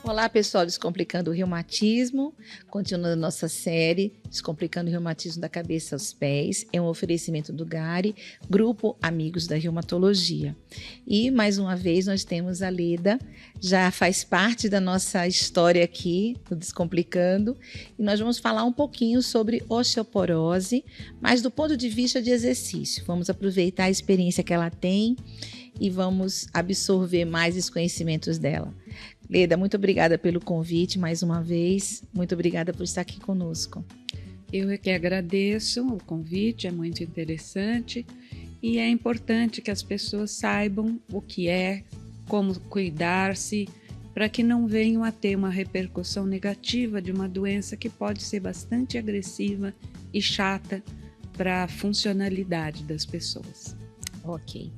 Olá, pessoal, Descomplicando o Reumatismo, continuando nossa série Descomplicando o Reumatismo da Cabeça aos Pés, é um oferecimento do GARI, Grupo Amigos da Reumatologia. E, mais uma vez, nós temos a Leda, já faz parte da nossa história aqui, do Descomplicando, e nós vamos falar um pouquinho sobre osteoporose, mas do ponto de vista de exercício. Vamos aproveitar a experiência que ela tem e vamos absorver mais os conhecimentos dela. Leda, muito obrigada pelo convite mais uma vez. Muito obrigada por estar aqui conosco. Eu é que agradeço o convite, é muito interessante e é importante que as pessoas saibam o que é, como cuidar-se, para que não venham a ter uma repercussão negativa de uma doença que pode ser bastante agressiva e chata para a funcionalidade das pessoas. Ok.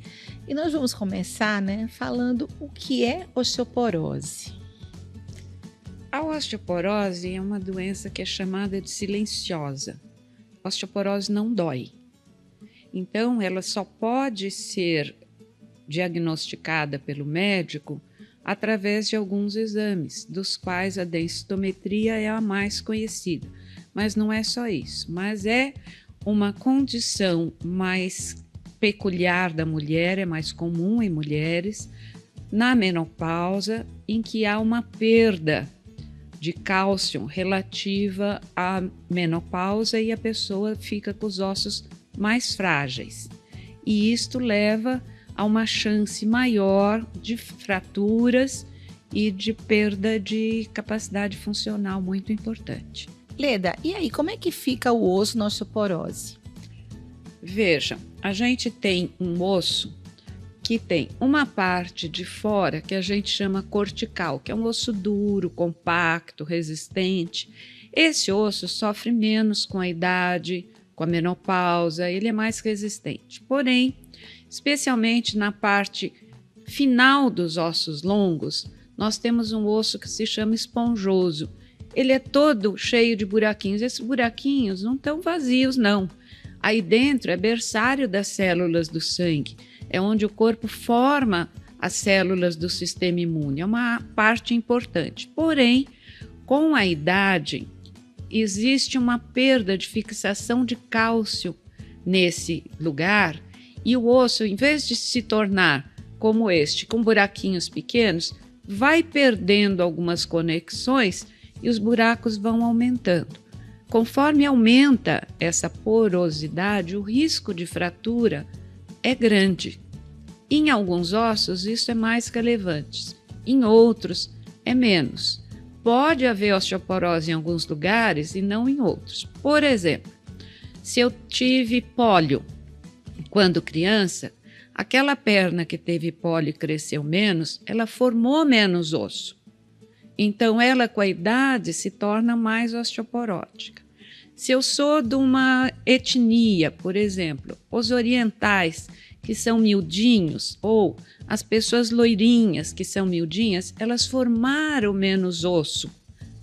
E nós vamos começar, falando o que é osteoporose. A osteoporose é uma doença que é chamada de silenciosa. A osteoporose não dói. Então, ela só pode ser diagnosticada pelo médico através de alguns exames, dos quais a densitometria é a mais conhecida. Mas não é só isso, mas é uma condição mais peculiar da mulher, é mais comum em mulheres, na menopausa, em que há uma perda de cálcio relativa à menopausa e a pessoa fica com os ossos mais frágeis. E isto leva a uma chance maior de fraturas e de perda de capacidade funcional muito importante. Leda, e aí, como é que fica o osso na osteoporose? Veja, a gente tem um osso que tem uma parte de fora que a gente chama cortical, que é um osso duro, compacto, resistente. Esse osso sofre menos com a idade, com a menopausa, ele é mais resistente. Porém, especialmente na parte final dos ossos longos, nós temos um osso que se chama esponjoso. Ele é todo cheio de buraquinhos. Esses buraquinhos não estão vazios, não. Aí dentro é berçário das células do sangue, é onde o corpo forma as células do sistema imune, é uma parte importante. Porém, com a idade, existe uma perda de fixação de cálcio nesse lugar e o osso, em vez de se tornar como este, com buraquinhos pequenos, vai perdendo algumas conexões e os buracos vão aumentando. Conforme aumenta essa porosidade, o risco de fratura é grande. Em alguns ossos, isso é mais relevante, em outros, é menos. Pode haver osteoporose em alguns lugares e não em outros. Por exemplo, se eu tive pólio quando criança, aquela perna que teve pólio e cresceu menos, ela formou menos osso. Então, ela com a idade se torna mais osteoporótica. Se eu sou de uma etnia, por exemplo, os orientais, que são miudinhos, ou as pessoas loirinhas, que são miudinhas, elas formaram menos osso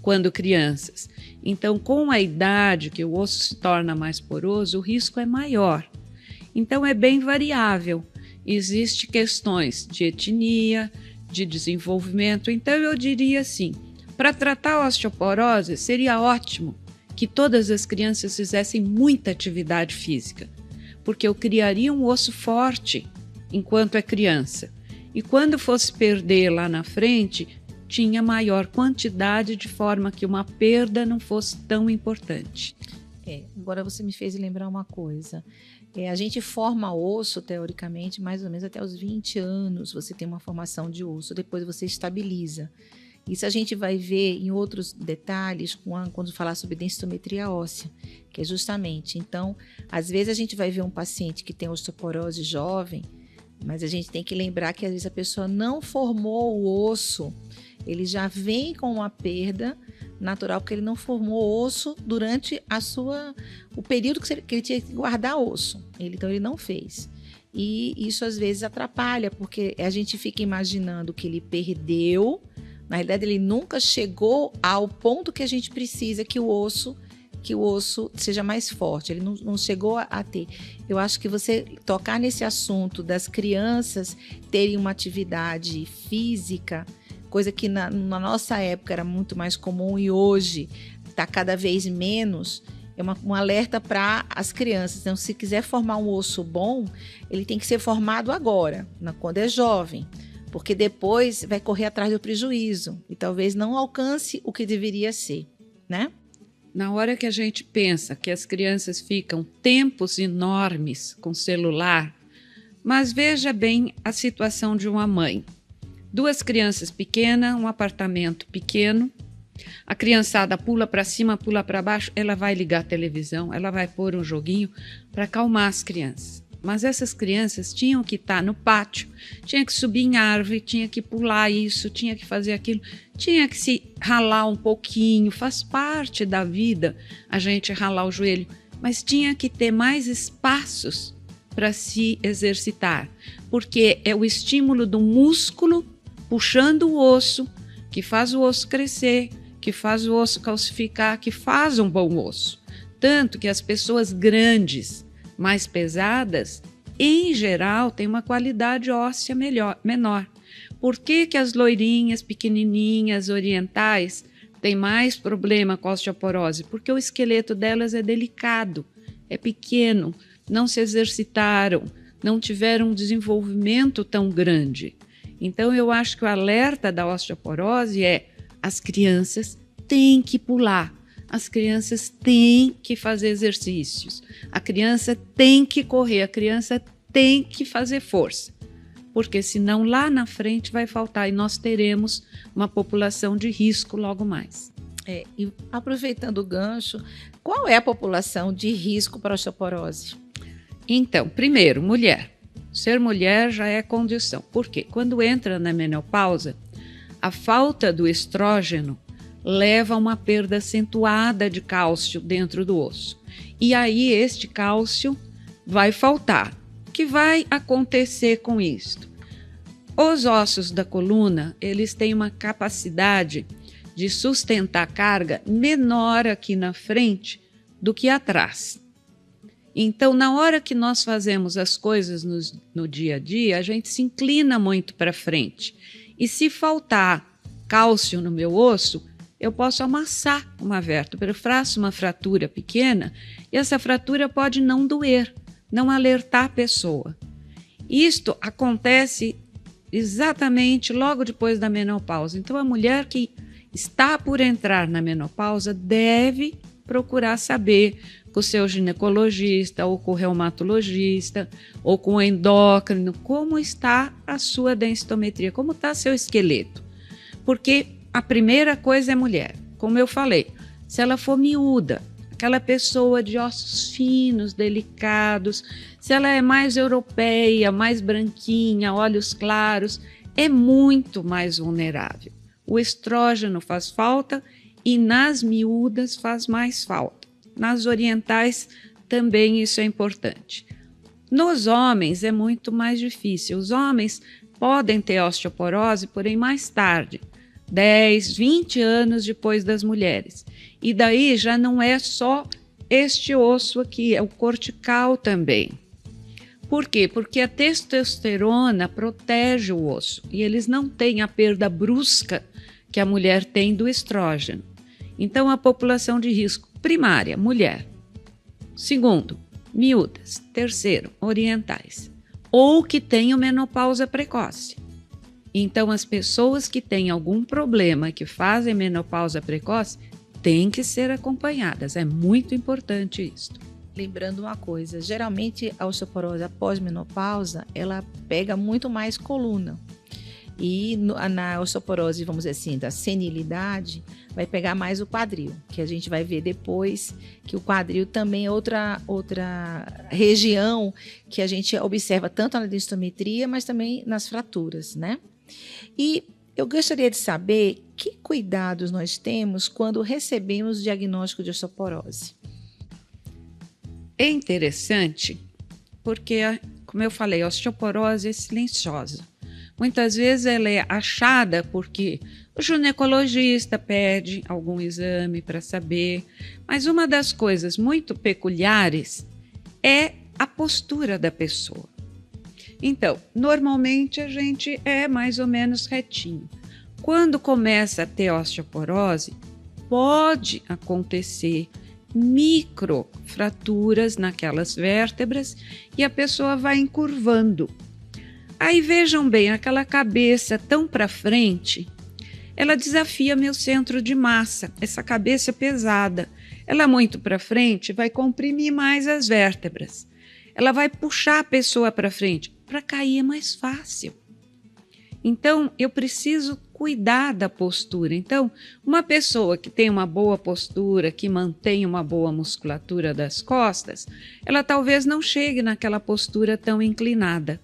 quando crianças. Então, com a idade que o osso se torna mais poroso, o risco é maior. Então, é bem variável. Existem questões de etnia, de desenvolvimento. Então, eu diria assim, para tratar a osteoporose, seria ótimo que todas as crianças fizessem muita atividade física, porque eu criaria um osso forte enquanto é criança. E quando fosse perder lá na frente, tinha maior quantidade de forma que uma perda não fosse tão importante. Agora você me fez lembrar uma coisa. A gente forma osso, teoricamente, mais ou menos até os 20 anos. Você tem uma formação de osso, depois você estabiliza. Isso a gente vai ver em outros detalhes quando falar sobre densitometria óssea, que é justamente. Então, às vezes a gente vai ver um paciente que tem osteoporose jovem, mas a gente tem que lembrar que às vezes a pessoa não formou o osso, ele já vem com uma perda natural, porque ele não formou osso durante o período que ele tinha que guardar osso. Então, ele não fez. E isso às vezes atrapalha, porque a gente fica imaginando que ele perdeu. Na realidade, ele nunca chegou ao ponto que a gente precisa que o osso seja mais forte. Ele não chegou a ter. Eu acho que você tocar nesse assunto das crianças terem uma atividade física coisa que na nossa época era muito mais comum e hoje está cada vez menos, é um alerta para as crianças. Então, se quiser formar um osso bom, ele tem que ser formado agora, quando é jovem, porque depois vai correr atrás do prejuízo e talvez não alcance o que deveria ser, né? Na hora que a gente pensa que as crianças ficam tempos enormes com celular, mas veja bem a situação de uma mãe. 2 crianças pequenas, um apartamento pequeno, a criançada pula para cima, pula para baixo, ela vai ligar a televisão, ela vai pôr um joguinho para acalmar as crianças. Mas essas crianças tinham que estar no pátio, tinha que subir em árvore, tinha que pular isso, tinha que fazer aquilo, tinha que se ralar um pouquinho, faz parte da vida a gente ralar o joelho, mas tinha que ter mais espaços para se exercitar, porque é o estímulo do músculo puxando o osso, que faz o osso crescer, que faz o osso calcificar, que faz um bom osso. Tanto que as pessoas grandes, mais pesadas, em geral, têm uma qualidade óssea menor. Por que as loirinhas, pequenininhas, orientais, têm mais problema com a osteoporose? Porque o esqueleto delas é delicado, é pequeno, não se exercitaram, não tiveram um desenvolvimento tão grande. Então, eu acho que o alerta da osteoporose é: as crianças têm que pular, as crianças têm que fazer exercícios, a criança tem que correr, a criança tem que fazer força, porque senão lá na frente vai faltar e nós teremos uma população de risco logo mais. E aproveitando o gancho, qual é a população de risco para a osteoporose? Então, primeiro, mulher. Ser mulher já é condição. Por quê? Quando entra na menopausa, a falta do estrógeno leva a uma perda acentuada de cálcio dentro do osso. E aí este cálcio vai faltar. O que vai acontecer com isto? Os ossos da coluna, eles têm uma capacidade de sustentar carga menor aqui na frente do que atrás. Então, na hora que nós fazemos as coisas no dia a dia, a gente se inclina muito para frente. E se faltar cálcio no meu osso, eu posso amassar uma vértebra. Eu faço uma fratura pequena e essa fratura pode não doer, não alertar a pessoa. Isto acontece exatamente logo depois da menopausa. Então, a mulher que está por entrar na menopausa deve procurar saber com o seu ginecologista ou com o reumatologista ou com o endócrino como está a sua densitometria, como está seu esqueleto. Porque a primeira coisa é mulher. Como eu falei, se ela for miúda, aquela pessoa de ossos finos, delicados, se ela é mais europeia, mais branquinha, olhos claros, é muito mais vulnerável. O estrógeno faz falta e nas miúdas faz mais falta. Nas orientais também isso é importante. Nos homens é muito mais difícil. Os homens podem ter osteoporose, porém mais tarde, 10, 20 anos depois das mulheres. E daí já não é só este osso aqui, é o cortical também. Por quê? Porque a testosterona protege o osso e eles não têm a perda brusca que a mulher tem do estrógeno. Então, a população de risco primária, mulher. Segundo, miúdas. Terceiro, orientais. Ou que tenham menopausa precoce. Então, as pessoas que têm algum problema, que fazem menopausa precoce, têm que ser acompanhadas. É muito importante isso. Lembrando uma coisa, geralmente a osteoporose após menopausa, ela pega muito mais coluna. E na osteoporose, vamos dizer assim, da senilidade, vai pegar mais o quadril, que a gente vai ver depois que o quadril também é outra região que a gente observa tanto na densitometria, mas também nas fraturas, né? E eu gostaria de saber que cuidados nós temos quando recebemos o diagnóstico de osteoporose. É interessante porque, como eu falei, a osteoporose é silenciosa. Muitas vezes ela é achada porque o ginecologista pede algum exame para saber, mas uma das coisas muito peculiares é a postura da pessoa. Então, normalmente a gente é mais ou menos retinho. Quando começa a ter osteoporose, pode acontecer microfraturas naquelas vértebras e a pessoa vai encurvando. Aí vejam bem, aquela cabeça tão para frente, ela desafia meu centro de massa, essa cabeça pesada. Ela muito para frente vai comprimir mais as vértebras. Ela vai puxar a pessoa para frente. Para cair é mais fácil. Então, eu preciso cuidar da postura. Então, uma pessoa que tem uma boa postura, que mantém uma boa musculatura das costas, ela talvez não chegue naquela postura tão inclinada.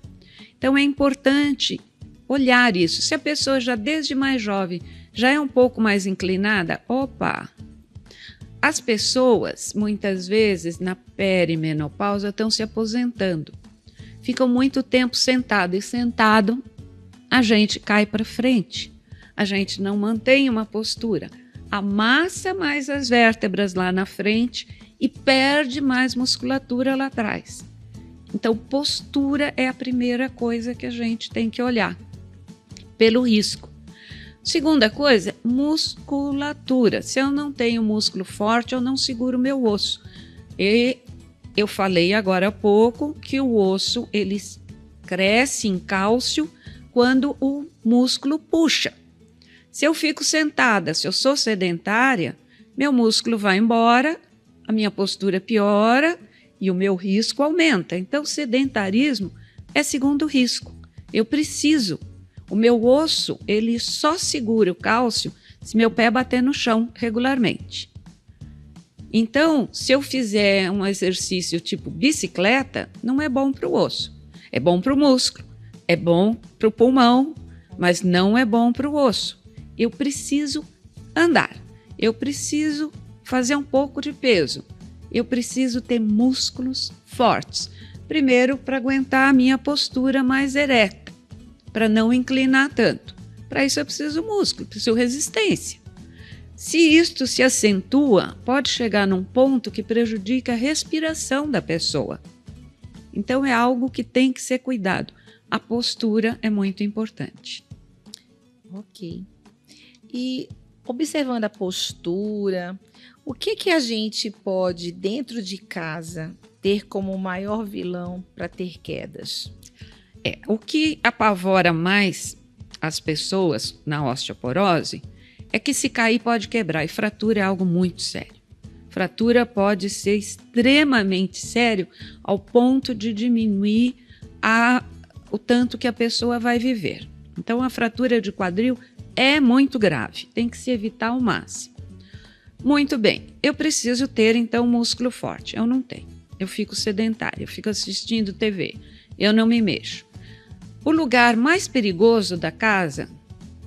Então, é importante olhar isso. Se a pessoa já desde mais jovem já é um pouco mais inclinada, opa! As pessoas, muitas vezes, na perimenopausa, estão se aposentando. Ficam muito tempo sentado e sentado, a gente cai para frente. A gente não mantém uma postura. Amassa mais as vértebras lá na frente e perde mais musculatura lá atrás. Então, postura é a primeira coisa que a gente tem que olhar, pelo risco. Segunda coisa, musculatura. Se eu não tenho músculo forte, eu não seguro o meu osso. E eu falei agora há pouco que o osso ele cresce em cálcio quando o músculo puxa. Se eu fico sentada, se eu sou sedentária, meu músculo vai embora, a minha postura piora e o meu risco aumenta. Então, sedentarismo é segundo risco. Eu preciso. O meu osso, ele só segura o cálcio se meu pé bater no chão regularmente. Então, se eu fizer um exercício tipo bicicleta, não é bom para o osso. É bom para o músculo, é bom para o pulmão, mas não é bom para o osso. Eu preciso andar, eu preciso fazer um pouco de peso, eu preciso ter músculos fortes. Primeiro, para aguentar a minha postura mais ereta, para não inclinar tanto. Para isso eu preciso músculo, preciso resistência. Se isto se acentua, pode chegar num ponto que prejudica a respiração da pessoa. Então é algo que tem que ser cuidado. A postura é muito importante. Ok. E observando a postura, o que a gente pode, dentro de casa, ter como maior vilão para ter quedas? O que apavora mais as pessoas na osteoporose é que se cair pode quebrar, e fratura é algo muito sério. Fratura pode ser extremamente sério ao ponto de diminuir o tanto que a pessoa vai viver. Então, a fratura de quadril é muito grave, tem que se evitar ao máximo. Muito bem, eu preciso ter, então, músculo forte. Eu não tenho. Eu fico sedentária, eu fico assistindo TV, eu não me mexo. O lugar mais perigoso da casa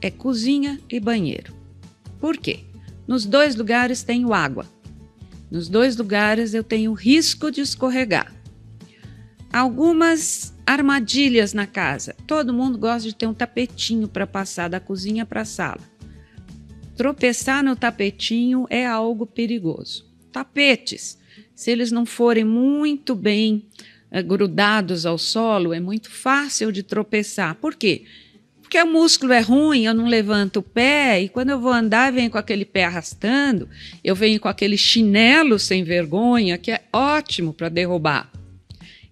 é cozinha e banheiro. Por quê? Nos dois lugares tenho água. Nos dois lugares eu tenho risco de escorregar. Algumas armadilhas na casa. Todo mundo gosta de ter um tapetinho para passar da cozinha para a sala. Tropeçar no tapetinho é algo perigoso. Tapetes, se eles não forem muito bem grudados ao solo, é muito fácil de tropeçar. Por quê? Porque o músculo é ruim, eu não levanto o pé, e quando eu vou andar, eu venho com aquele pé arrastando, eu venho com aquele chinelo sem vergonha, que é ótimo para derrubar.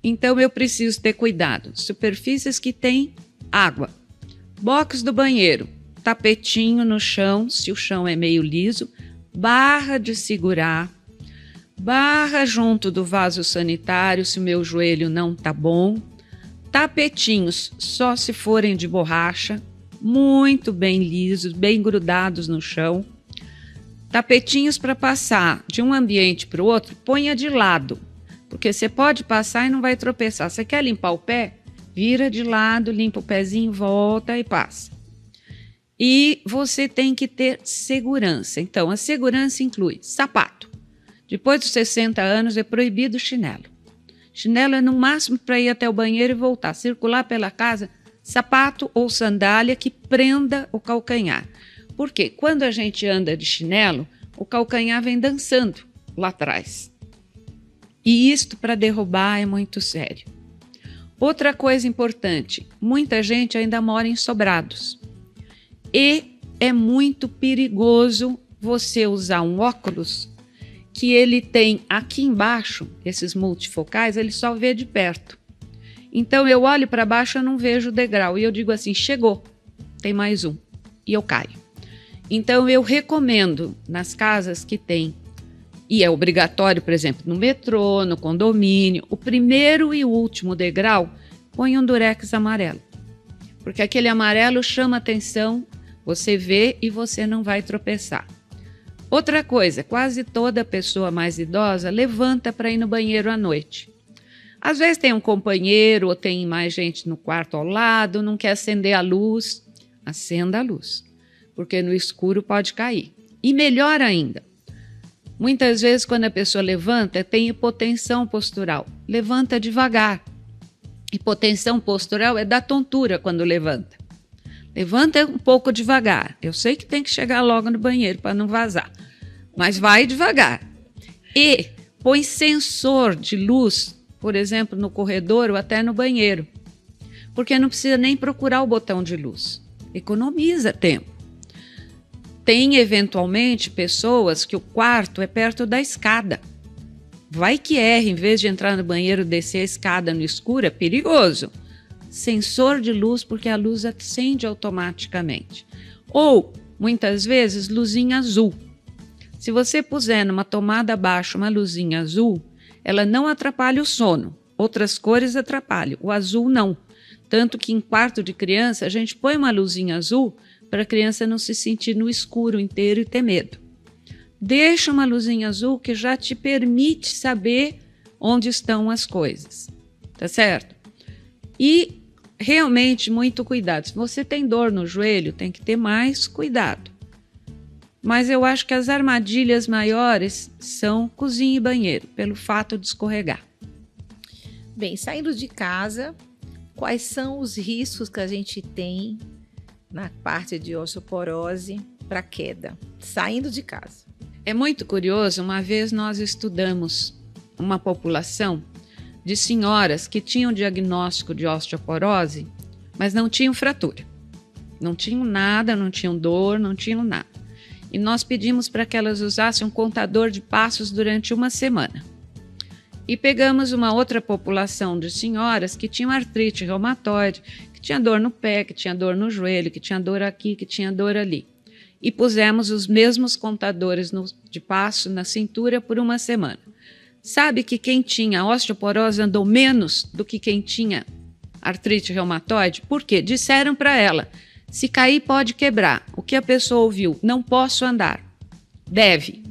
Então, eu preciso ter cuidado. Superfícies que têm água. Box do banheiro, tapetinho no chão, se o chão é meio liso, barra de segurar, barra junto do vaso sanitário, se o meu joelho não está bom. Tapetinhos só se forem de borracha, muito bem lisos, bem grudados no chão. Tapetinhos para passar de um ambiente para o outro, ponha de lado, porque você pode passar e não vai tropeçar. Você quer limpar o pé? Vira de lado, limpa o pezinho, volta e passa. E você tem que ter segurança. Então, a segurança inclui sapato. Depois dos 60 anos é proibido chinelo. Chinelo é no máximo para ir até o banheiro e voltar. Circular pela casa, sapato ou sandália que prenda o calcanhar. Porque quando a gente anda de chinelo, o calcanhar vem dançando lá atrás. E isto para derrubar é muito sério. Outra coisa importante, muita gente ainda mora em sobrados. E é muito perigoso você usar um óculos que ele tem aqui embaixo, esses multifocais, ele só vê de perto. Então eu olho para baixo, eu não vejo o degrau e eu digo assim, chegou, tem mais um, e eu caio. Então eu recomendo nas casas que tem, e é obrigatório, por exemplo, no metrô, no condomínio, o primeiro e o último degrau, põe um durex amarelo. Porque aquele amarelo chama atenção, você vê e você não vai tropeçar. Outra coisa, quase toda pessoa mais idosa levanta para ir no banheiro à noite. Às vezes tem um companheiro ou tem mais gente no quarto ao lado, não quer acender a luz. Acenda a luz, porque no escuro pode cair. E melhor ainda, muitas vezes quando a pessoa levanta, tem hipotensão postural. Levanta devagar. Hipotensão postural é da tontura quando levanta. Levanta um pouco devagar. Eu sei que tem que chegar logo no banheiro para não vazar, mas vai devagar. E põe sensor de luz, por exemplo, no corredor ou até no banheiro, porque não precisa nem procurar o botão de luz. Economiza tempo. Tem, eventualmente, pessoas que o quarto é perto da escada. Vai que erra, em vez de entrar no banheiro, descer a escada no escuro, é perigoso. Sensor de luz, porque a luz acende automaticamente. Ou, muitas vezes, luzinha azul. Se você puser numa tomada abaixo uma luzinha azul, ela não atrapalha o sono. Outras cores atrapalham, o azul não. Tanto que em quarto de criança, a gente põe uma luzinha azul para a criança não se sentir no escuro inteiro e ter medo. Deixa uma luzinha azul que já te permite saber onde estão as coisas. Tá certo? E realmente muito cuidado. Se você tem dor no joelho, tem que ter mais cuidado. Mas eu acho que as armadilhas maiores são cozinha e banheiro, pelo fato de escorregar. Bem, saindo de casa, quais são os riscos que a gente tem na parte de osteoporose para queda, saindo de casa? É muito curioso, uma vez nós estudamos uma população de senhoras que tinham diagnóstico de osteoporose, mas não tinham fratura. Não tinham nada, não tinham dor, não tinham nada. E nós pedimos para que elas usassem um contador de passos durante uma semana. E pegamos uma outra população de senhoras que tinham artrite reumatoide, que tinha dor no pé, que tinha dor no joelho, que tinha dor aqui, que tinha dor ali. E pusemos os mesmos contadores de passo na cintura por uma semana. Sabe que quem tinha osteoporose andou menos do que quem tinha artrite reumatoide? Por quê? Disseram para ela, se cair pode quebrar. O que a pessoa ouviu? Não posso andar. Deve.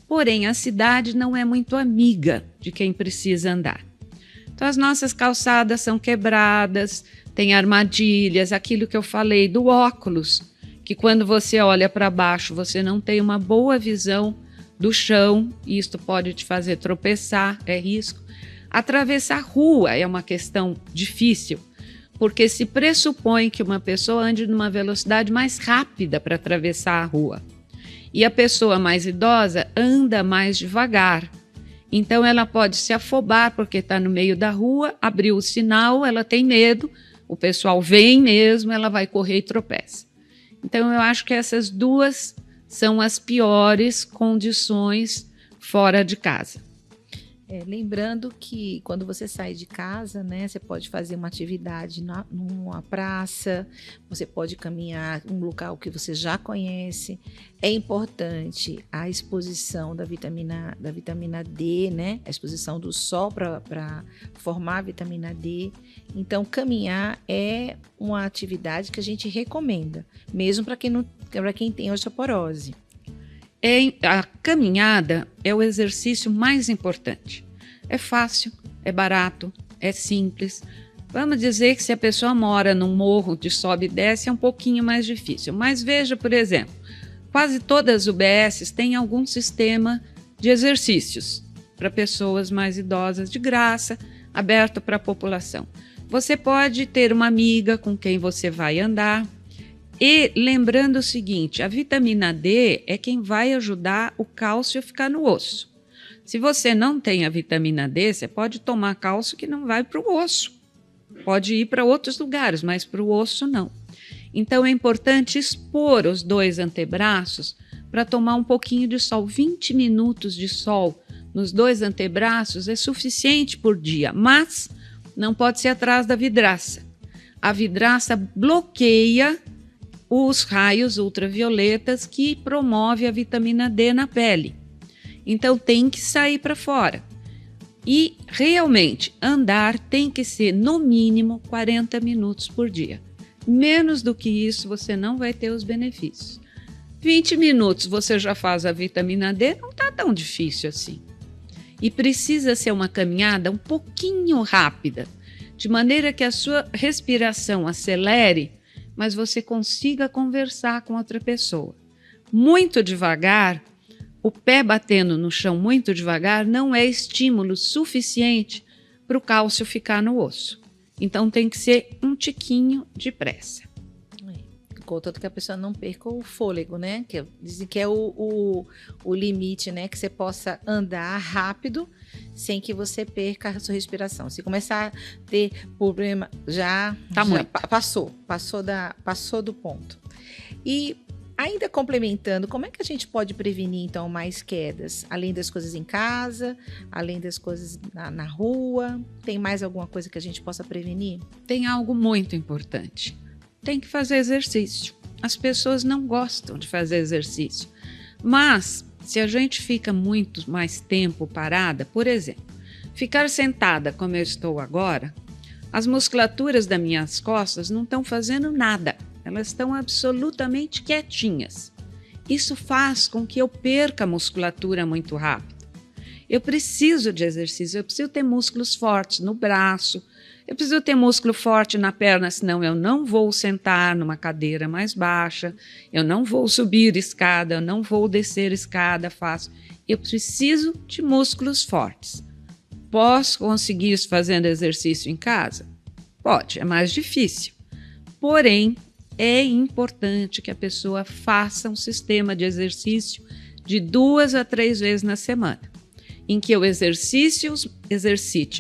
Porém, a cidade não é muito amiga de quem precisa andar. Então, as nossas calçadas são quebradas, tem armadilhas, aquilo que eu falei do óculos, que quando você olha para baixo, você não tem uma boa visão do chão, e isto pode te fazer tropeçar, é risco. Atravessar rua é uma questão difícil, porque se pressupõe que uma pessoa ande numa velocidade mais rápida para atravessar a rua. E a pessoa mais idosa anda mais devagar. Então ela pode se afobar porque está no meio da rua, abriu o sinal, ela tem medo, o pessoal vem mesmo, ela vai correr e tropeça. Então eu acho que essas duas são as piores condições fora de casa. Lembrando que quando você sai de casa, né, você pode fazer uma atividade numa praça, você pode caminhar em um local que você já conhece. É importante a exposição da vitamina D, né, a exposição do sol para formar a vitamina D. Então, caminhar é uma atividade que a gente recomenda, mesmo para quem tem osteoporose. A caminhada é o exercício mais importante. É fácil, é barato, é simples. Vamos dizer que se a pessoa mora num morro de sobe e desce, é um pouquinho mais difícil. Mas veja, por exemplo, quase todas as UBSs têm algum sistema de exercícios para pessoas mais idosas, de graça, aberto para a população. Você pode ter uma amiga com quem você vai andar. E lembrando o seguinte, a vitamina D é quem vai ajudar o cálcio a ficar no osso. Se você não tem a vitamina D, você pode tomar cálcio que não vai para o osso. Pode ir para outros lugares, mas para o osso não. Então é importante expor os 2 antebraços para tomar um pouquinho de sol. 20 minutos de sol nos 2 antebraços é suficiente por dia, mas não pode ser atrás da vidraça. A vidraça bloqueia os raios ultravioletas que promove a vitamina D na pele. Então tem que sair para fora. E realmente andar tem que ser no mínimo 40 minutos por dia. Menos do que isso você não vai ter os benefícios. 20 minutos você já faz a vitamina D, não está tão difícil assim. E precisa ser uma caminhada um pouquinho rápida, de maneira que a sua respiração acelere, mas você consiga conversar com outra pessoa. Muito devagar, o pé batendo no chão muito devagar não é estímulo suficiente para o cálcio ficar no osso. Então tem que ser um tiquinho de pressa. Contanto que a pessoa não perca o fôlego, né? Que dizem que é o limite, né? Que você possa andar rápido sem que você perca a sua respiração. Se começar a ter problema, já passou do ponto. E ainda complementando, como é que a gente pode prevenir, então, mais quedas? Além das coisas em casa, além das coisas na rua, tem mais alguma coisa que a gente possa prevenir? Tem algo muito importante. Tem que fazer exercício. As pessoas não gostam de fazer exercício. Mas, se a gente fica muito mais tempo parada, por exemplo, ficar sentada como eu estou agora, as musculaturas das minhas costas não estão fazendo nada. Elas estão absolutamente quietinhas. Isso faz com que eu perca a musculatura muito rápido. Eu preciso de exercício, eu preciso ter músculos fortes no braço, eu preciso ter músculo forte na perna, senão eu não vou sentar numa cadeira mais baixa, eu não vou subir escada, eu não vou descer escada fácil. Eu preciso de músculos fortes. Posso conseguir isso fazendo exercício em casa? Pode, é mais difícil. Porém, é importante que a pessoa faça um sistema de exercício de 2 a 3 vezes na semana, em que eu exercite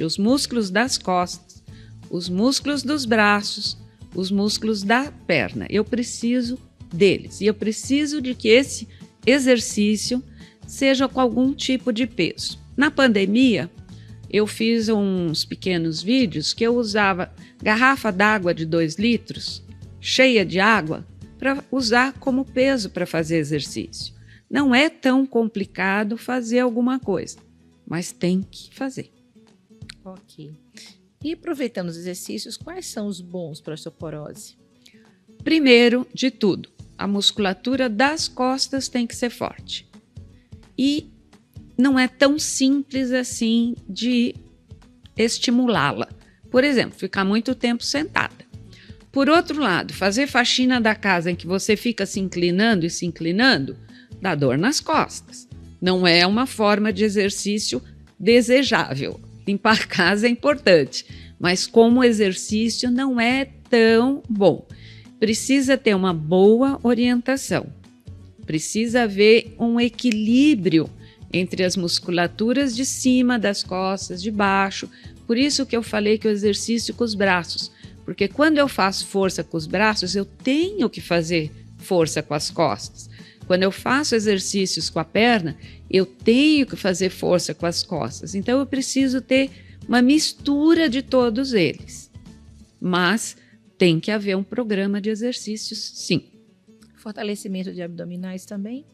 os músculos das costas, os músculos dos braços, os músculos da perna. Eu preciso deles e eu preciso de que esse exercício seja com algum tipo de peso. Na pandemia, eu fiz uns pequenos vídeos que eu usava garrafa d'água de 2 litros, cheia de água, para usar como peso para fazer exercício. Não é tão complicado fazer alguma coisa, mas tem que fazer. Ok. E aproveitando os exercícios, quais são os bons para a osteoporose? Primeiro de tudo, a musculatura das costas tem que ser forte. E não é tão simples assim de estimulá-la. Por exemplo, ficar muito tempo sentada. Por outro lado, fazer faxina da casa em que você fica se inclinando e se inclinando, dá dor nas costas. Não é uma forma de exercício desejável. Limpar a casa é importante, mas como exercício não é tão bom. Precisa ter uma boa orientação. Precisa haver um equilíbrio entre as musculaturas de cima das costas, de baixo. Por isso que eu falei que o exercício com os braços, porque quando eu faço força com os braços, eu tenho que fazer força com as costas. Quando eu faço exercícios com a perna, eu tenho que fazer força com as costas. Então, eu preciso ter uma mistura de todos eles. Mas tem que haver um programa de exercícios, sim. Fortalecimento de abdominais também?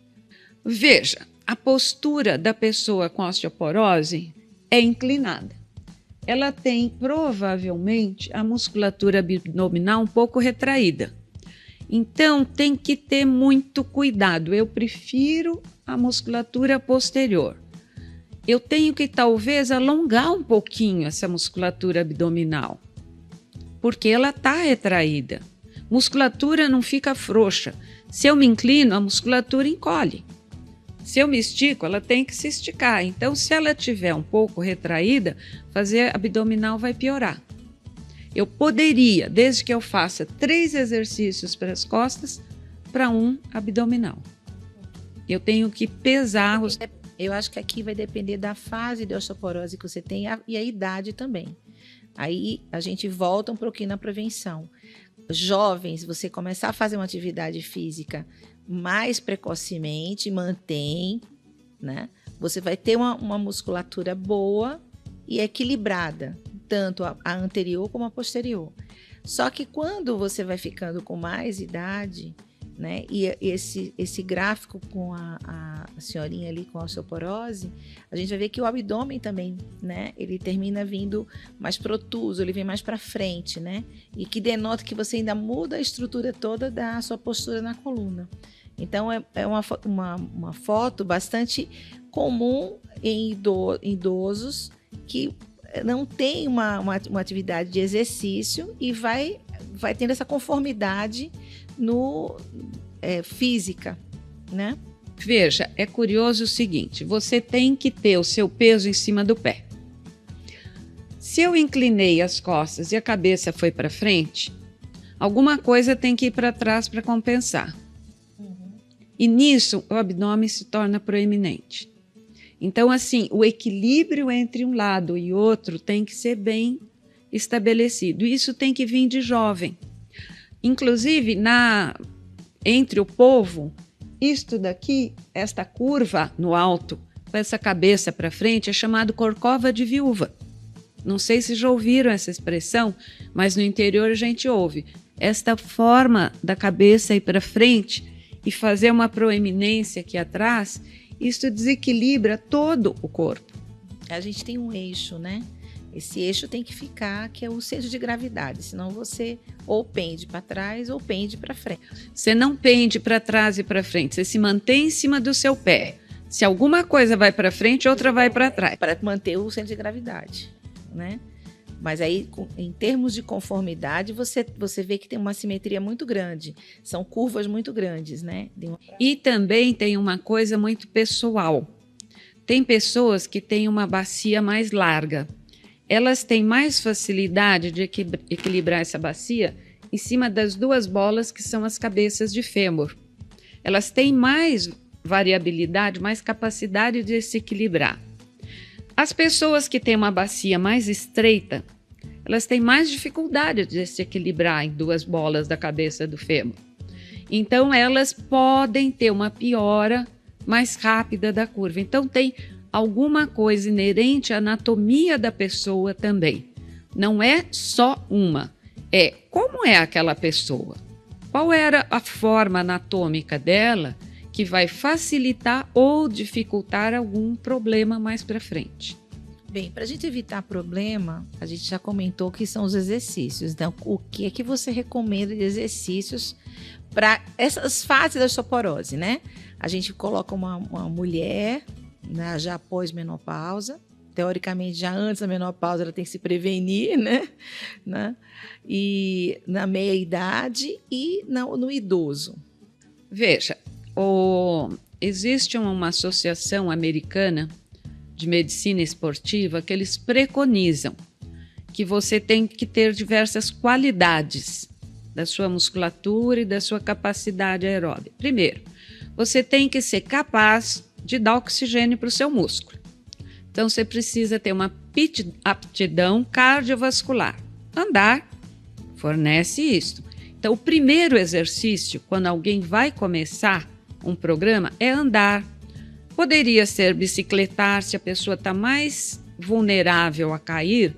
Veja, a postura da pessoa com osteoporose é inclinada. Ela tem, provavelmente, a musculatura abdominal um pouco retraída. Então, tem que ter muito cuidado. Eu prefiro a musculatura posterior. Eu tenho que, talvez, alongar um pouquinho essa musculatura abdominal, porque ela está retraída. Musculatura não fica frouxa. Se eu me inclino, a musculatura encolhe. Se eu me estico, ela tem que se esticar. Então, se ela estiver um pouco retraída, fazer abdominal vai piorar. Eu poderia, desde que eu faça 3 exercícios para as costas, para um abdominal. Eu tenho que pesar os... Eu acho que aqui vai depender da fase de osteoporose que você tem e a idade também. Aí a gente volta um pouquinho na prevenção. jovens, você começar a fazer uma atividade física mais precocemente, mantém, né? Você vai ter uma musculatura boa e equilibrada, tanto a anterior como a posterior. Só que quando você vai ficando com mais idade, né, e esse gráfico com a senhorinha ali com a osteoporose, a gente vai ver que o abdômen também, né, ele termina vindo mais protuso, ele vem mais para frente, né, e que denota que você ainda muda a estrutura toda da sua postura na coluna. Então, é uma foto bastante comum em idosos que não tem uma atividade de exercício e vai tendo essa conformidade física, né? Veja, é curioso o seguinte, você tem que ter o seu peso em cima do pé. Se eu inclinei as costas e a cabeça foi para frente, alguma coisa tem que ir para trás para compensar. E nisso, o abdômen se torna proeminente. Então, assim, o equilíbrio entre um lado e outro tem que ser bem estabelecido. Isso tem que vir de jovem. Inclusive, entre o povo, isto daqui, esta curva no alto, com essa cabeça para frente, é chamado corcova de viúva. Não sei se já ouviram essa expressão, mas no interior a gente ouve. Esta forma da cabeça ir para frente e fazer uma proeminência aqui atrás, isso desequilibra todo o corpo. A gente tem um eixo, né? Esse eixo tem que ficar, que é o centro de gravidade, senão você ou pende para trás ou pende para frente. Você não pende para trás e para frente, você se mantém em cima do seu pé. Se alguma coisa vai para frente, outra vai para trás. Para manter o centro de gravidade, né? Mas aí, em termos de conformidade, você vê que tem uma simetria muito grande. São curvas muito grandes, né? E também tem uma coisa muito pessoal. Tem pessoas que têm uma bacia mais larga. Elas têm mais facilidade de equilibrar essa bacia em cima das duas bolas que são as cabeças de fêmur. Elas têm mais variabilidade, mais capacidade de se equilibrar. As pessoas que têm uma bacia mais estreita, elas têm mais dificuldade de se equilibrar em duas bolas da cabeça do fêmur. Então, elas podem ter uma piora mais rápida da curva. Então, tem alguma coisa inerente à anatomia da pessoa também. Não é só uma, é como é aquela pessoa. Qual era a forma anatômica dela que vai facilitar ou dificultar algum problema mais para frente. Bem, para a gente evitar problema, a gente já comentou que são os exercícios. Então, o que é que você recomenda de exercícios para essas fases da osteoporose, né? A gente coloca uma mulher, né, já após menopausa, teoricamente já antes da menopausa ela tem que se prevenir, né? E na meia-idade e no idoso. Veja, existe uma associação americana de medicina esportiva que eles preconizam que você tem que ter diversas qualidades da sua musculatura e da sua capacidade aeróbica. Primeiro, você tem que ser capaz de dar oxigênio para o seu músculo. Então, você precisa ter uma aptidão cardiovascular. Andar fornece isso. Então, o primeiro exercício, quando alguém vai começar um programa, é andar. Poderia ser bicicletar, se a pessoa está mais vulnerável a cair,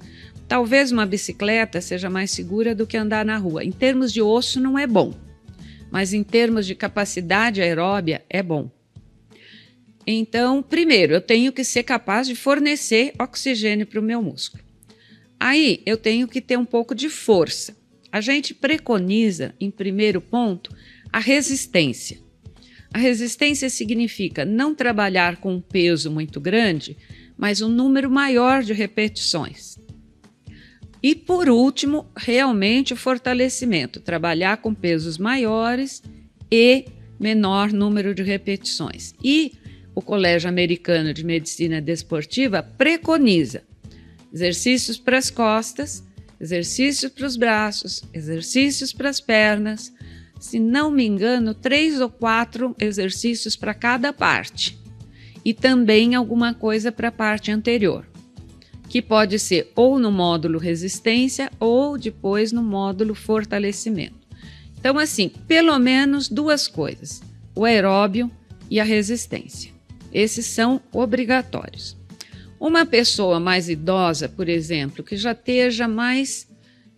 talvez uma bicicleta seja mais segura do que andar na rua. Em termos de osso não é bom, mas em termos de capacidade aeróbia é bom. Então, primeiro, eu tenho que ser capaz de fornecer oxigênio para o meu músculo. Aí, eu tenho que ter um pouco de força. A gente preconiza, em primeiro ponto, a resistência. A resistência significa não trabalhar com um peso muito grande, mas um número maior de repetições. E, por último, realmente o fortalecimento, trabalhar com pesos maiores e menor número de repetições. E o Colégio Americano de Medicina Desportiva preconiza exercícios para as costas, exercícios para os braços, exercícios para as pernas, se não me engano, 3 ou 4 exercícios para cada parte. E também alguma coisa para a parte anterior. que pode ser ou no módulo resistência ou depois no módulo fortalecimento. Então, assim, pelo menos 2 coisas, o aeróbio e a resistência. Esses são obrigatórios. Uma pessoa mais idosa, por exemplo, que já esteja mais...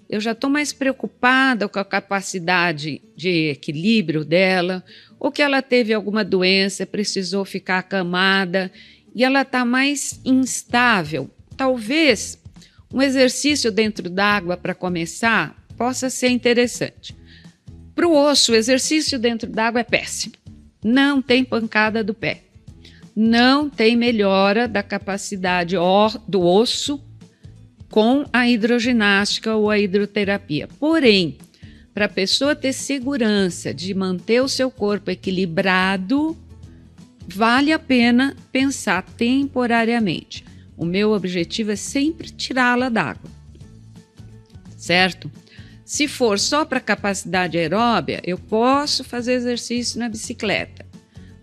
Eu já estou mais preocupada com a capacidade de equilíbrio dela, ou que ela teve alguma doença, precisou ficar acamada, e ela está mais instável. Talvez um exercício dentro d'água para começar possa ser interessante. Para o osso, o exercício dentro d'água é péssimo. Não tem pancada do pé. Não tem melhora da capacidade do osso com a hidroginástica ou a hidroterapia. Porém, para a pessoa ter segurança de manter o seu corpo equilibrado, vale a pena pensar temporariamente. O meu objetivo é sempre tirá-la d'água, certo? Se for só para capacidade aeróbia, eu posso fazer exercício na bicicleta.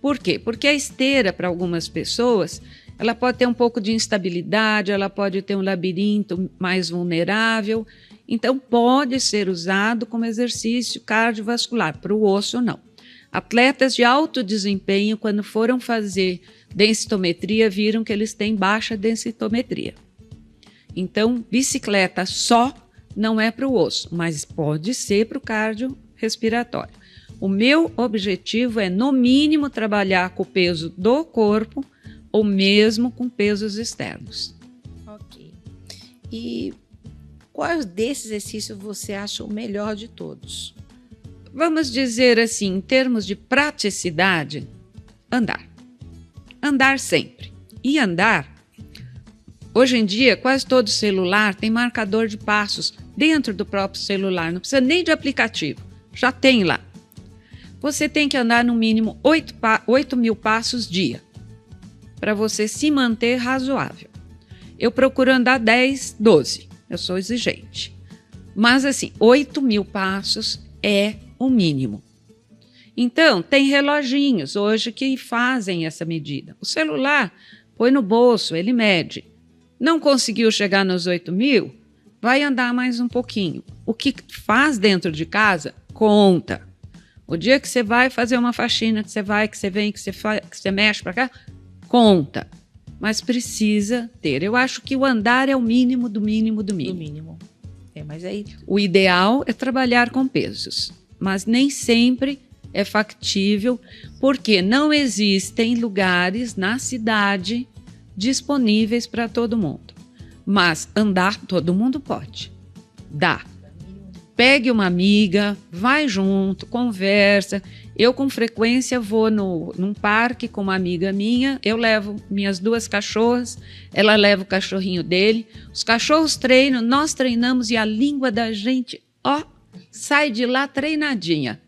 Por quê? Porque a esteira, para algumas pessoas, ela pode ter um pouco de instabilidade, ela pode ter um labirinto mais vulnerável, então pode ser usado como exercício cardiovascular, para o osso não. Atletas de alto desempenho, quando foram fazer densitometria, viram que eles têm baixa densitometria. Então, bicicleta só não é para o osso, mas pode ser para o cardiorrespiratório. O meu objetivo é, no mínimo, trabalhar com o peso do corpo ou mesmo com pesos externos. Ok. E qual desses exercícios você acha o melhor de todos? Vamos dizer assim, em termos de praticidade, andar. Andar sempre. E andar, hoje em dia, quase todo celular tem marcador de passos dentro do próprio celular, não precisa nem de aplicativo, já tem lá. Você tem que andar no mínimo 8.000 passos dia, para você se manter razoável. Eu procuro andar 10, 12, eu sou exigente. Mas assim, 8.000 passos é o mínimo. Então, tem reloginhos hoje que fazem essa medida. O celular põe no bolso, ele mede. Não conseguiu chegar nos 8.000, vai andar mais um pouquinho. O que faz dentro de casa, conta. O dia que você vai fazer uma faxina, que você vai, que você vem, que você mexe para cá, conta. Mas precisa ter. Eu acho que o andar é o mínimo do mínimo do mínimo. Do mínimo. Mas aí... O ideal é trabalhar com pesos, mas nem sempre é factível, porque não existem lugares na cidade disponíveis para todo mundo. Mas andar todo mundo pode. Dá. Pegue uma amiga, vai junto, conversa. Eu, com frequência, vou num parque com uma amiga minha, eu levo minhas 2 cachorras, ela leva o cachorrinho dele, os cachorros treinam, nós treinamos e a língua da gente, sai de lá treinadinha.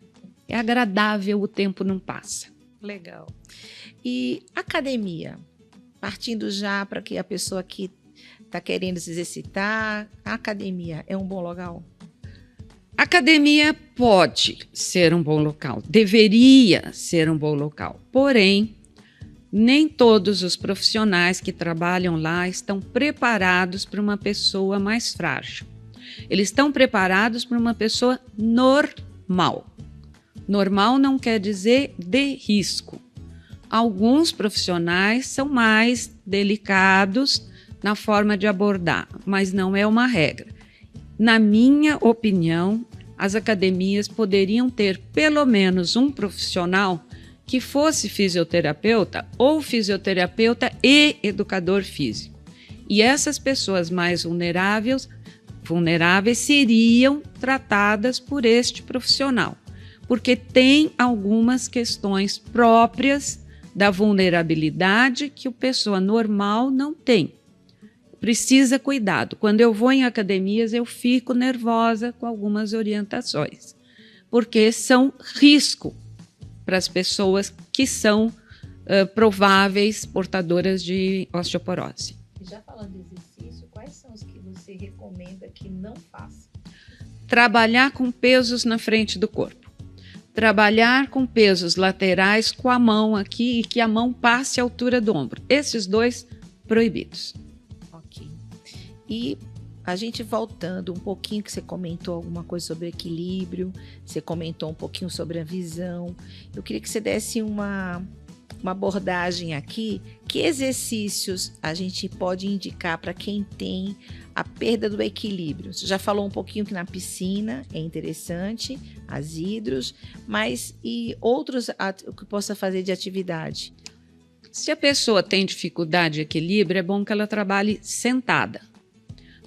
É agradável, o tempo não passa. Legal. E academia? Partindo já para que a pessoa que está querendo se exercitar, a academia é um bom local? Academia pode ser um bom local, deveria ser um bom local, porém, nem todos os profissionais que trabalham lá estão preparados para uma pessoa mais frágil. Eles estão preparados para uma pessoa normal. Normal não quer dizer de risco. Alguns profissionais são mais delicados na forma de abordar, mas não é uma regra. Na minha opinião, as academias poderiam ter pelo menos um profissional que fosse fisioterapeuta ou fisioterapeuta e educador físico. E essas pessoas mais vulneráveis seriam tratadas por este profissional, porque tem algumas questões próprias da vulnerabilidade que a pessoa normal não tem. Precisa cuidado. Quando eu vou em academias, eu fico nervosa com algumas orientações, porque são risco para as pessoas que são prováveis portadoras de osteoporose. Já falando de exercício, quais são os que você recomenda que não faça? Trabalhar com pesos na frente do corpo. Trabalhar com pesos laterais com a mão aqui e que a mão passe à altura do ombro. Esses 2 proibidos. Ok. E a gente voltando um pouquinho, que você comentou alguma coisa sobre equilíbrio, você comentou um pouquinho sobre a visão. Eu queria que você desse uma abordagem aqui. Que exercícios a gente pode indicar para quem tem a perda do equilíbrio? Você já falou um pouquinho que na piscina é interessante, as hidros, mas e outros que possa fazer de atividade? Se a pessoa tem dificuldade de equilíbrio, é bom que ela trabalhe sentada.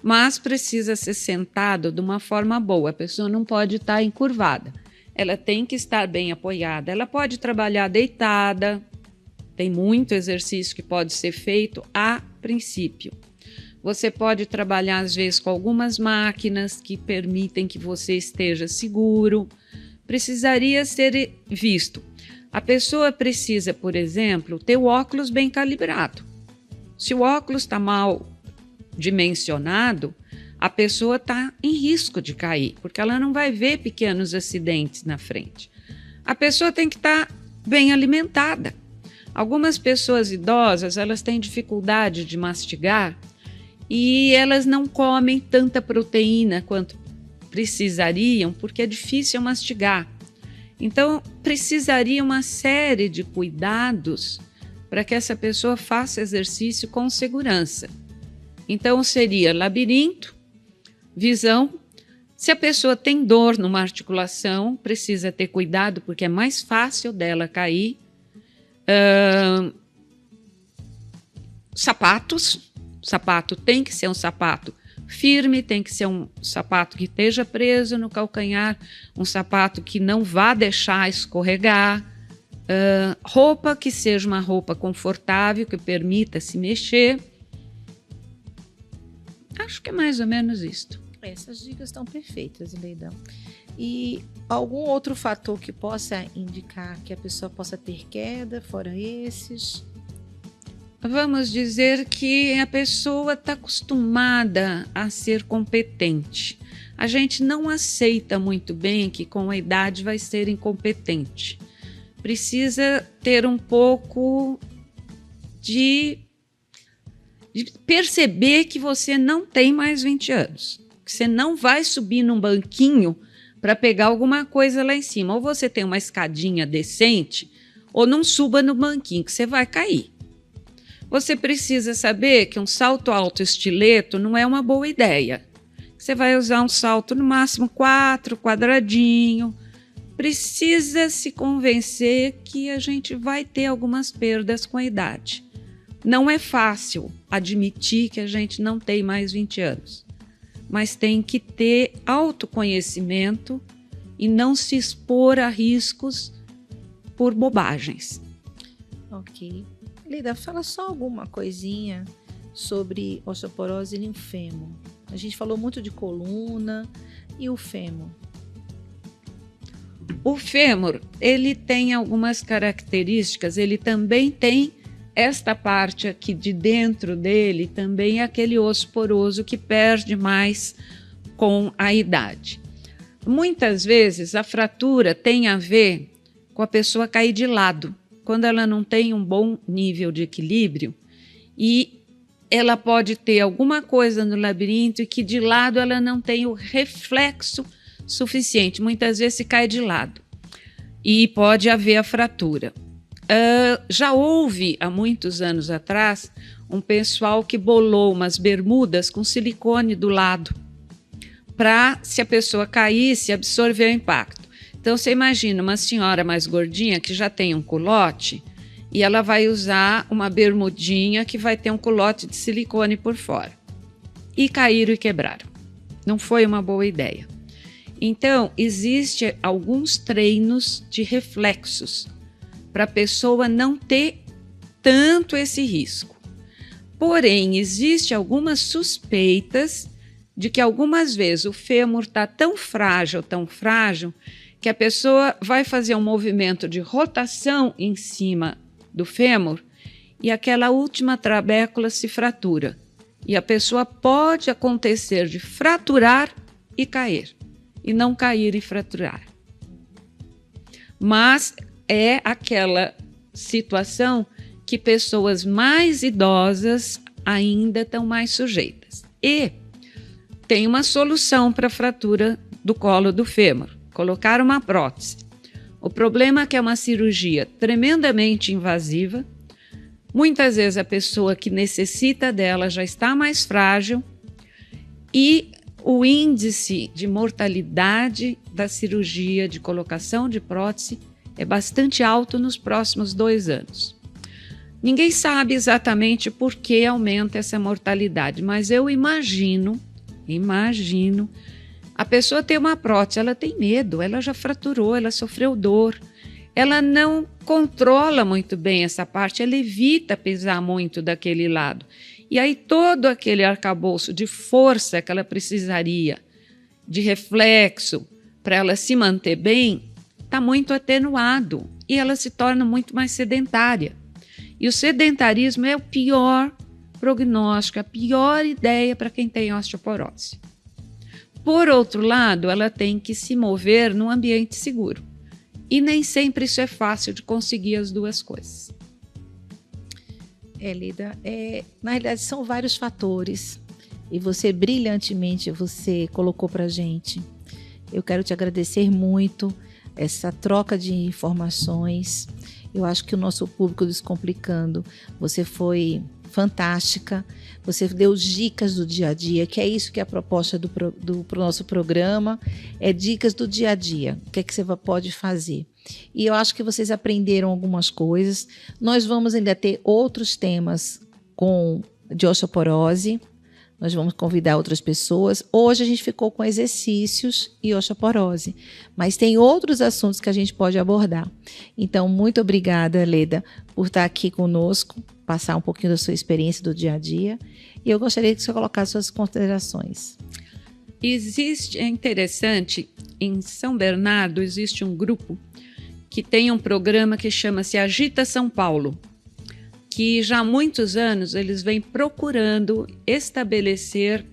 Mas precisa ser sentado de uma forma boa. A pessoa não pode estar encurvada. Ela tem que estar bem apoiada. Ela pode trabalhar deitada. Tem muito exercício que pode ser feito a princípio. Você pode trabalhar, às vezes, com algumas máquinas que permitem que você esteja seguro. Precisaria ser visto. A pessoa precisa, por exemplo, ter o óculos bem calibrado. Se o óculos está mal dimensionado, a pessoa está em risco de cair, porque ela não vai ver pequenos acidentes na frente. A pessoa tem que estar bem alimentada. Algumas pessoas idosas, elas têm dificuldade de mastigar e elas não comem tanta proteína quanto precisariam, porque é difícil mastigar. Então, precisaria uma série de cuidados para que essa pessoa faça exercício com segurança. Então, seria labirinto, visão. Se a pessoa tem dor numa articulação, precisa ter cuidado, porque é mais fácil dela cair. Sapatos. Sapato tem que ser um sapato firme, tem que ser um sapato que esteja preso no calcanhar, um sapato que não vá deixar escorregar. Roupa que seja uma roupa confortável, que permita se mexer. Acho que é mais ou menos isto. Essas dicas estão perfeitas, Ileida. E algum outro fator que possa indicar que a pessoa possa ter queda, fora esses? Vamos dizer que a pessoa está acostumada a ser competente. A gente não aceita muito bem que com a idade vai ser incompetente. Precisa ter um pouco de perceber que você não tem mais 20 anos, que você não vai subir num banquinho para pegar alguma coisa lá em cima. Ou você tem uma escadinha decente, ou não suba no banquinho, que você vai cair. Você precisa saber que um salto alto estileto não é uma boa ideia. Você vai usar um salto no máximo 4, quadradinho. Precisa se convencer que a gente vai ter algumas perdas com a idade. Não é fácil admitir que a gente não tem mais 20 anos, mas tem que ter autoconhecimento e não se expor a riscos por bobagens. Ok. Ileida, fala só alguma coisinha sobre osteoporose e linfêmur. A gente falou muito de coluna e o fêmur. O fêmur, ele tem algumas características, ele também tem esta parte aqui de dentro dele, também é aquele osso poroso que perde mais com a idade. Muitas vezes a fratura tem a ver com a pessoa cair de lado, quando ela não tem um bom nível de equilíbrio e ela pode ter alguma coisa no labirinto e que de lado ela não tem o reflexo suficiente. Muitas vezes se cai de lado e pode haver a fratura. Já houve, há muitos anos atrás, um pessoal que bolou umas bermudas com silicone do lado para, se a pessoa caísse, absorver o impacto. Então, você imagina uma senhora mais gordinha que já tem um culote e ela vai usar uma bermudinha que vai ter um culote de silicone por fora. E caíram e quebraram. Não foi uma boa ideia. Então, existem alguns treinos de reflexos para a pessoa não ter tanto esse risco. Porém, existem algumas suspeitas de que algumas vezes o fêmur está tão frágil, que a pessoa vai fazer um movimento de rotação em cima do fêmur e aquela última trabécula se fratura. E a pessoa pode acontecer de fraturar e cair, e não cair e fraturar. Mas é aquela situação que pessoas mais idosas ainda estão mais sujeitas. E tem uma solução para a fratura do colo do fêmur, colocar uma prótese. O problema é que é uma cirurgia tremendamente invasiva. Muitas vezes a pessoa que necessita dela já está mais frágil e o índice de mortalidade da cirurgia de colocação de prótese é bastante alto nos próximos 2 anos. Ninguém sabe exatamente por que aumenta essa mortalidade, mas eu imagino, a pessoa tem uma prótese, ela tem medo, ela já fraturou, ela sofreu dor, ela não controla muito bem essa parte, ela evita pisar muito daquele lado. E aí todo aquele arcabouço de força que ela precisaria, de reflexo, para ela se manter bem, está muito atenuado e ela se torna muito mais sedentária. E o sedentarismo é o pior prognóstico, a pior ideia para quem tem osteoporose. Por outro lado, ela tem que se mover num ambiente seguro. E nem sempre isso é fácil de conseguir as duas coisas. Lida, na realidade são vários fatores e você brilhantemente colocou para a gente. Eu quero te agradecer muito essa troca de informações. Eu acho que o nosso público Descomplicando, você foi fantástica, você deu dicas do dia a dia, que é isso que é a proposta do nosso programa, é dicas do dia a dia, o que é que você pode fazer. E eu acho que vocês aprenderam algumas coisas. Nós vamos ainda ter outros temas de osteoporose, nós vamos convidar outras pessoas. Hoje a gente ficou com exercícios e osteoporose, mas tem outros assuntos que a gente pode abordar. Então, muito obrigada, Leda, por estar aqui conosco, passar um pouquinho da sua experiência do dia a dia. E eu gostaria que você colocasse suas considerações. É interessante, em São Bernardo existe um grupo que tem um programa que chama-se Agita São Paulo, que já há muitos anos eles vêm procurando estabelecer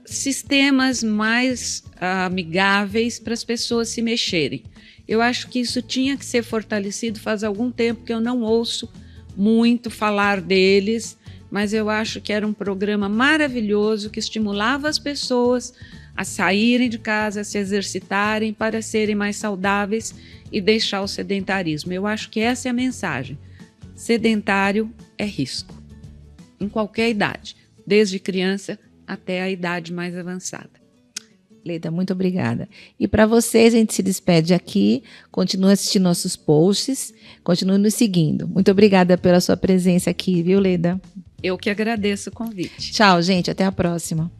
sistemas mais amigáveis para as pessoas se mexerem. Eu acho que isso tinha que ser fortalecido. Faz algum tempo que eu não ouço muito falar deles, mas eu acho que era um programa maravilhoso que estimulava as pessoas a saírem de casa, a se exercitarem para serem mais saudáveis e deixar o sedentarismo. Eu acho que essa é a mensagem. Sedentário é risco, em qualquer idade, desde criança até a idade mais avançada. Leda, muito obrigada. E para vocês, a gente se despede aqui, continue assistindo nossos posts, continue nos seguindo. Muito obrigada pela sua presença aqui, viu, Leda? Eu que agradeço o convite. Tchau, gente, até a próxima.